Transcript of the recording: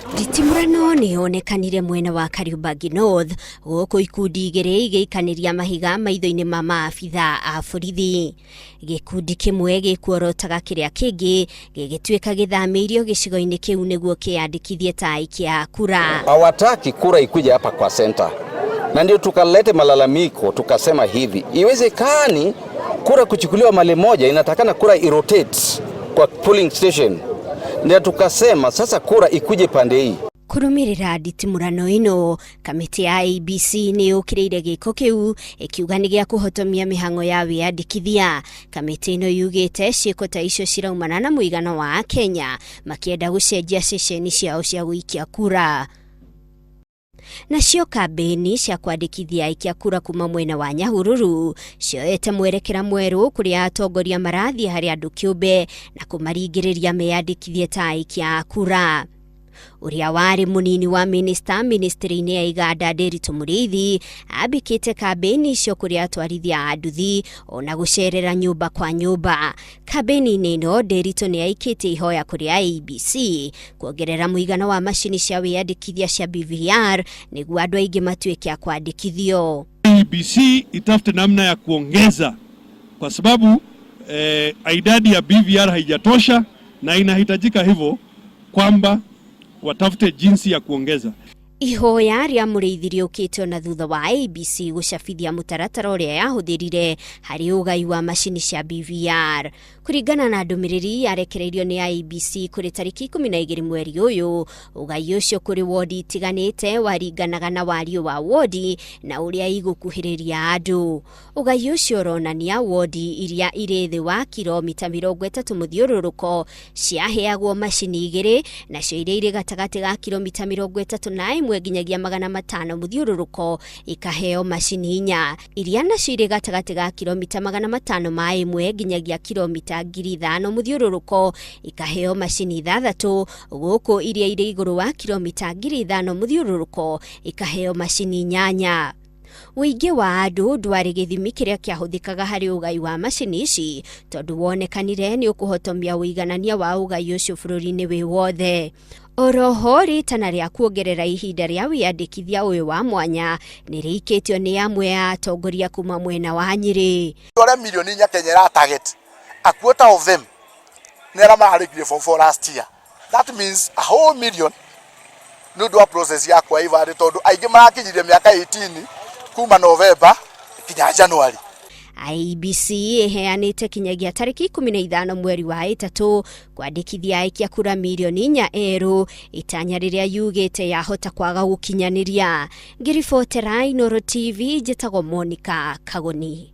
Nditimurano ni onekanire mwena wa Kariobangi North guku ikundi igiri igikaniria mahiga maitho-ini ma maabitha a borithi. Gikundi kimwe gikuorotaga kiria kingi gigituika githamirio gicigo-ini kiu niguo kiandikithie ta aikia kura. Hawataki kura ikuje hapa kwa center. Na ndio tukalete malalamiko tukasema hivi, iwezekani kura kuchukuliwa mali moja, inatakana kura irotate kwa polling station. Ndio tukasema sasa kura ikuje pande hii. Kurumirira nditimurano ino, kamiti ya IEBC ni ukireire giko kiu ikiuga ni gia kuhotomia mihango ya wiyandikithia. Kamiti ino yugite ciiko ta icio ciraumana na muigano wa Kenya makienda gucenjia ceceni ciao cia guikia kura. Nacio kambeni cia kwandikithia aikia kura kuma mwena wa Nyahururu cioete mwerekera mweru kuria atongoria marathi hari andu kiumbe na kumaringiriria meyandikithie ta aikia kura. Uria wari munini wa ministry-ini ya Iganda Nderitu Muriithi abikite kambeni icio kuria atwarithia anduthi ona gucerera nyumba kwa nyumba. Kambeni ino Nderitu ni aikite ihoya kuria IEBC kuongerera muigano wa macini cia wiyandikithia cia BVR niguo andu aingi matuike a kwandikithio. IEBC itafute namna ya kuongeza kwa sababu idadi ya BVR haijatosha na inahitajika hivyo kwamba watafute jinsi ya kuongeza. Ihoya ria muriithirio ukitwo na thutha wa IEBC gucabithia mutaratara uria yahuthirire hari ugai wa macini cia BVR. Kuringana na ndumiriri yarekereirio ni IEBC kuri tariki 12 mweri uyu, ugai ucio kuri wodi itiganite waringanaga na wario wa wodi na uria igukuhiriria andu. Ugai ucio uronania wodi iria iri thi wa kilomita 30 muthiururuko ciaheagwo macini igiri nacio iria iri gatagati ga kilomita 31 nginyagia 500 muthiururuko ikaheo macini 4 iria nacio iri gatagati ga kilomita 500 ma imwe nginyagia kilomita 5,000 muthiururuko ikaheo macini 6 guku iria iri iguru wa kilomita 5,000 muthiururuko ikaheo macini 8. Wingi wa andu ndwari githimi kiria kiahuthikaga hari ugai wa macini ici tondu wonekanire ni ukuhotomia uiganania wa ugai ucio bururi-ini wi wothe. Oroho ritana ria kuongerera ihinda ria wiyandikithia uyu wa mwanya ni riikitio ni amwe ya atongoria kuma mwena wa Nyeri. Ore milioni nya Kenya ra target a quarter of them nera maharikire for last year. That means a whole million no do process ya kwa iva ri tondu aingi marakinyire miaka 18 kuma November kinya January. IEBC iheanite kinyagia tariki 15 mweri wa 3 kwandikithia aikia kura milioni 4 itanya riria yugite yahota kwaga gukinyaniria. Ngiribotera Inooro TV njitagwo Monica Kagoni.